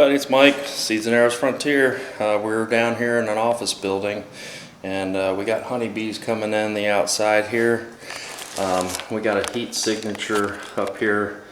everybody, it's Mike, Seeds and Arrows Frontier. We're down here in an office building, and we got honeybees coming in the outside here. We got a heat signature up here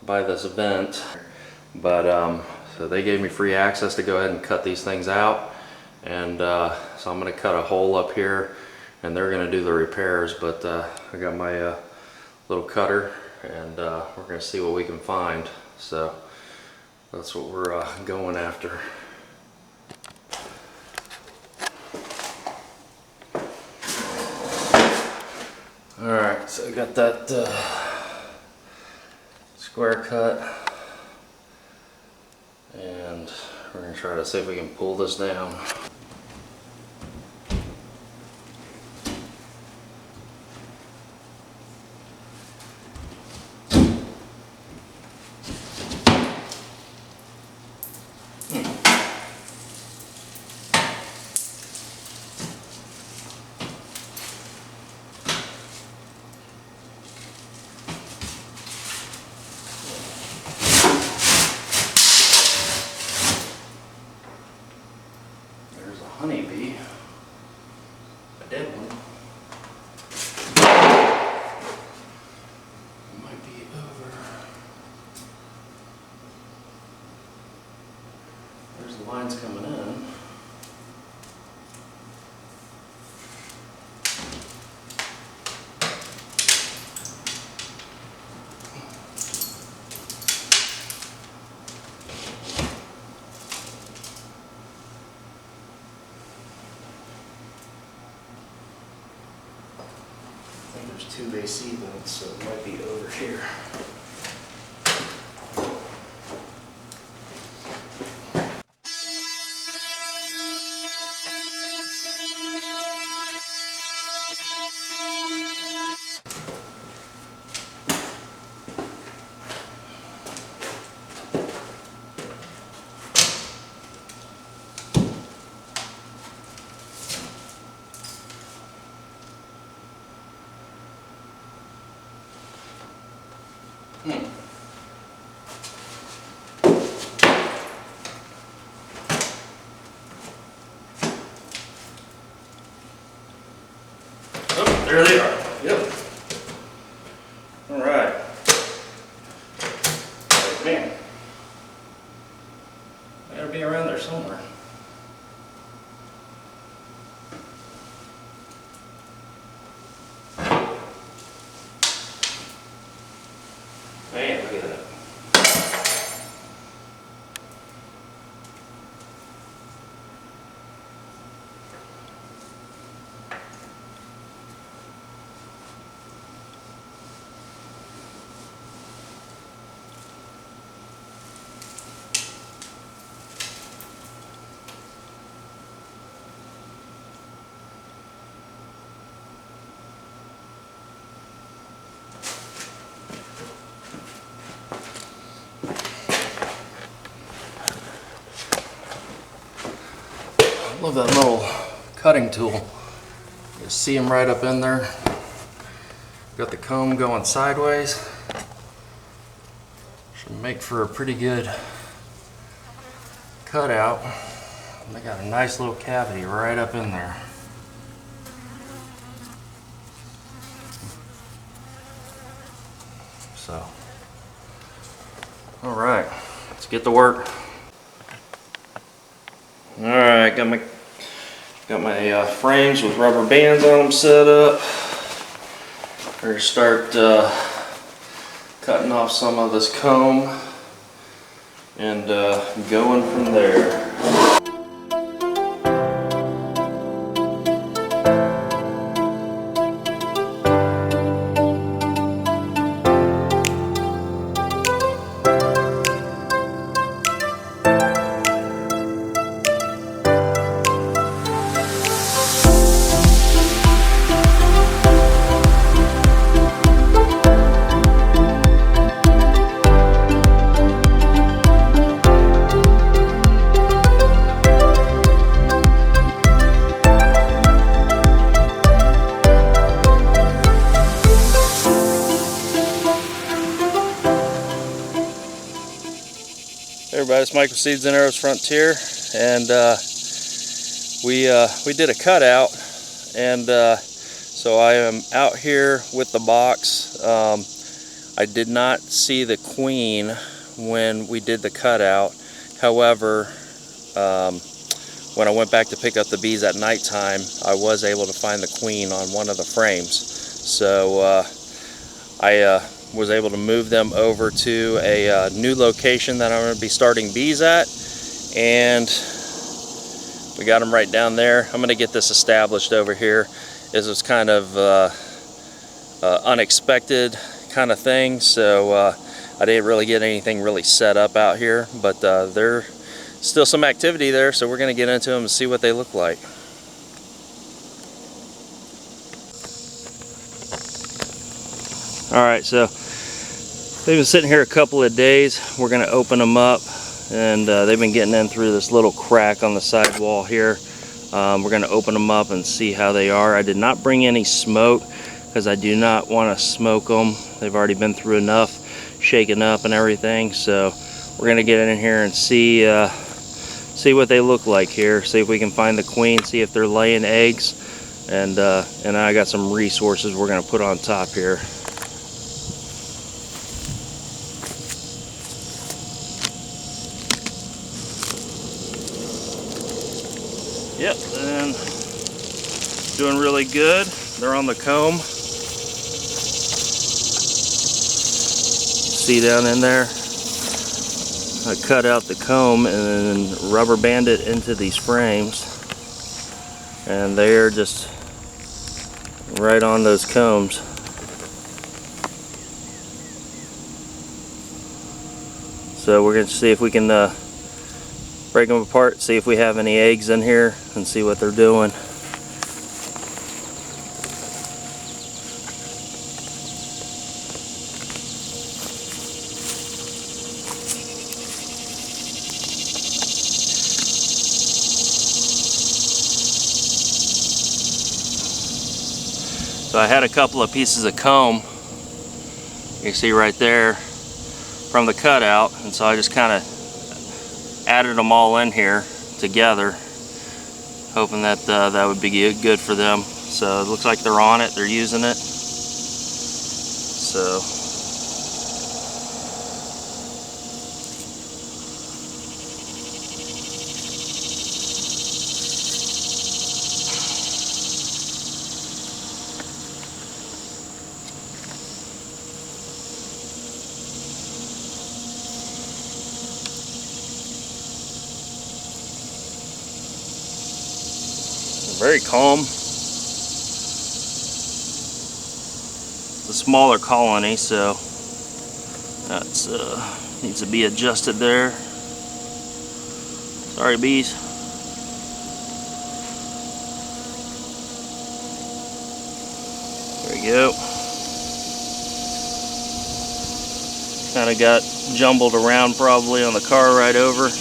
by this vent, but so they gave me free access to go ahead and cut these things out, and so I'm going to cut a hole up here, and they're going to do the repairs. But I got my little cutter, and we're going to see what we can find. So that's what we're going after. Alright, so I got that square cut, and we're going to try to see if we can pull this down. Honeybee, a dead one. It might be over. There's the lines coming in. I think there's two AC vents, so it might be over here. Oh, there they are. Yep. All right. Man, they gotta be around there somewhere. Man, look at that. Love that little cutting tool. You see them right up in there. Got the comb going sideways. Should make for a pretty good cutout. And they got a nice little cavity right up in there. So, all right, let's get to work. All right, got my frames with rubber bands on them set up. We're gonna start cutting off some of this comb and going from there. everybody, it's Mike with Seeds and Arrows Frontier, and we did a cutout, and so I am out here with the box. I did not see the queen when we did the cutout. However, when I went back to pick up the bees at nighttime, I was able to find the queen on one of the frames. So I was able to move them over to a new location that I'm going to be starting bees at, and we got them right down there. I'm going to get this established over here. This was kind of unexpected kind of thing, so I didn't really get anything really set up out here, but there's still some activity there, so we're going to get into them and see what they look like. Alright, so they've been sitting here a couple of days. We're going to open them up, and they've been getting in through this little crack on the side wall here. We're going to open them up and see how they are. I did not bring any smoke because I do not want to smoke them. They've already been through enough, shaken up and everything. So we're going to get in here and see what they look like here. See if we can find the queen, see if they're laying eggs, and I got some resources we're going to put on top here. Yep, and doing really good. They're on the comb. See down in there? I cut out the comb and then rubber band it into these frames, and they're just right on those combs. So we're going to see if we can break them apart, see if we have any eggs in here, and see what they're doing. So I had a couple of pieces of comb, you see right there, from the cutout, and so I just kind of added them all in here together, hoping that that would be good for them. So it looks like they're on it, they're using it. So very calm. It's a smaller colony, so that's needs to be adjusted there. Sorry, bees. There we go. Kind of got jumbled around probably on the car ride over.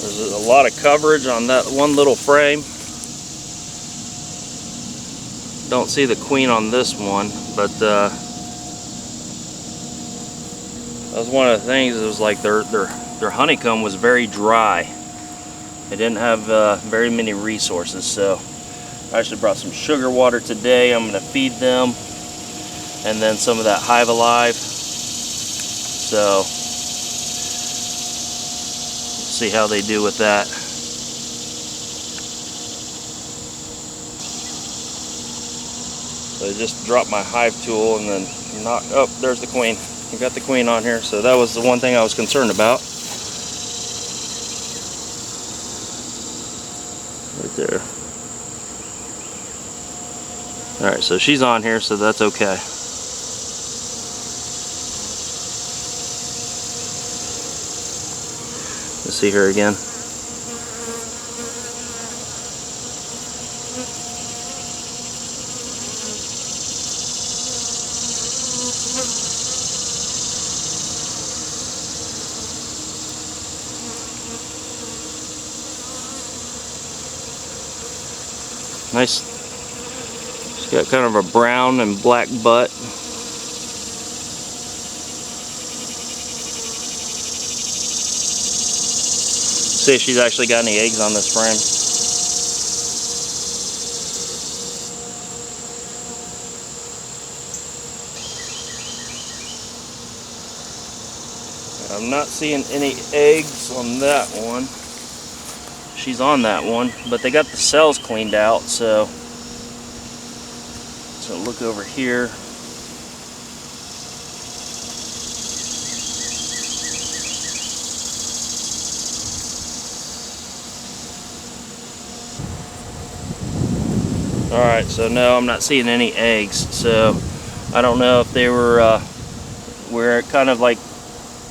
There's a lot of coverage on that one little frame. Don't see the queen on this one, but that was one of the things. It was like their honeycomb was very dry. They didn't have very many resources, so I actually brought some sugar water today. I'm going to feed them, and then some of that Hive Alive. So see how they do with that. So I just dropped my hive tool and then knocked, oh, there's the queen. We got the queen on here, so that was the one thing I was concerned about. Right there. Alright, so she's on here, so that's okay. Let's see her again. Nice. She's got kind of a brown and black butt. See if she's actually got any eggs on this frame. I'm not seeing any eggs on that one. She's on that one, but they got the cells cleaned out, so look over here. Alright, so no, I'm not seeing any eggs, so I don't know if they were, we're kind of like,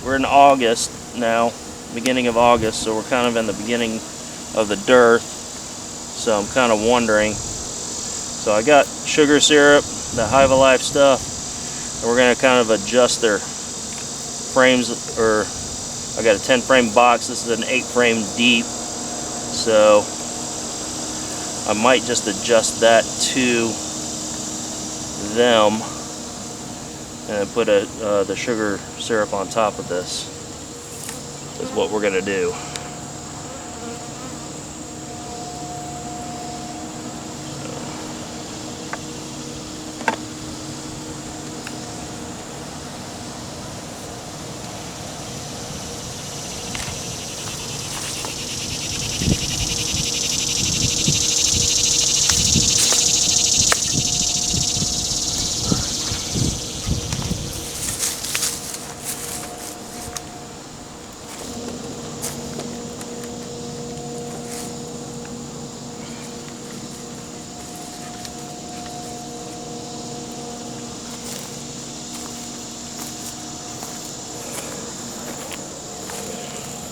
we're in August now, beginning of August, so we're kind of in the beginning of the dearth, so I'm kind of wondering. So I got sugar syrup, the Hive Alive stuff, and we're going to kind of adjust their frames, or I got a 10 frame box, this is an 8 frame deep, so I might just adjust that to them and then put the sugar syrup on top of this is what we're going to do.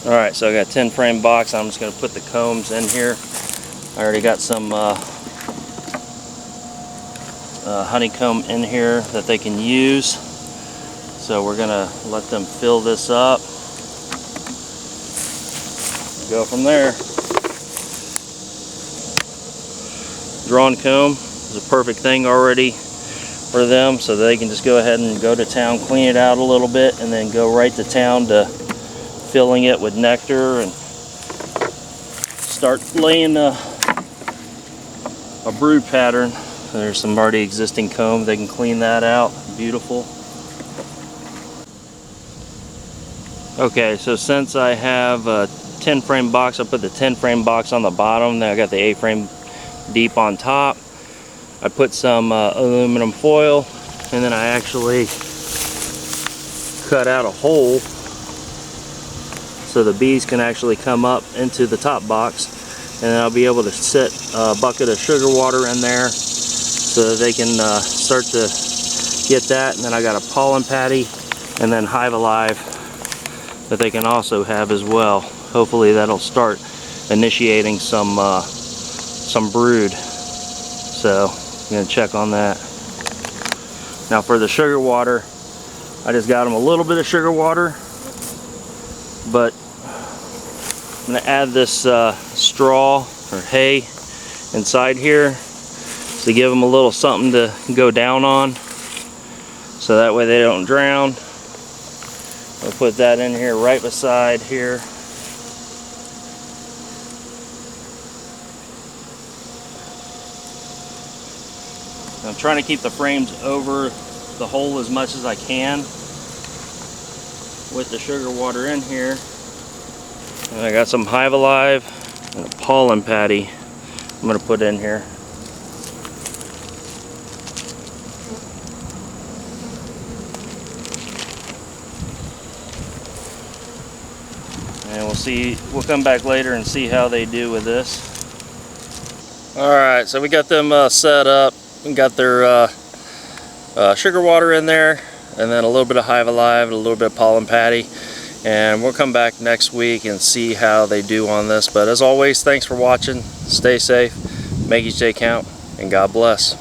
Alright, so I got a 10 frame box. I'm just going to put the combs in here. I already got some honeycomb in here that they can use. So we're going to let them fill this up. Go from there. Drawn comb is a perfect thing already for them, so they can just go ahead and go to town, clean it out a little bit, and then go right to town to filling it with nectar and start laying a brood pattern. There's some already existing comb, they can clean that out. Beautiful. Okay, so since I have a 10 frame box, I'll put the 10 frame box on the bottom, then I got the 8 frame deep on top. I put some aluminum foil, and then I actually cut out a hole so the bees can actually come up into the top box, and then I'll be able to sit a bucket of sugar water in there so that they can start to get that. And then I got a pollen patty and then Hive Alive that they can also have as well. Hopefully that'll start initiating some brood, so I'm going to check on that. Now for the sugar water, I just got them a little bit of sugar water, but I'm going to add this straw or hay inside here to give them a little something to go down on, so that way they don't drown. I'll put that in here right beside here. I'm trying to keep the frames over the hole as much as I can with the sugar water in here. And I got some Hive Alive and a pollen patty I'm going to put in here. And we'll come back later and see how they do with this. Alright, so we got them set up. We got their sugar water in there, and then a little bit of Hive Alive and a little bit of pollen patty. And we'll come back next week and see how they do on this. But as always, thanks for watching. Stay safe, make each day count, and God bless.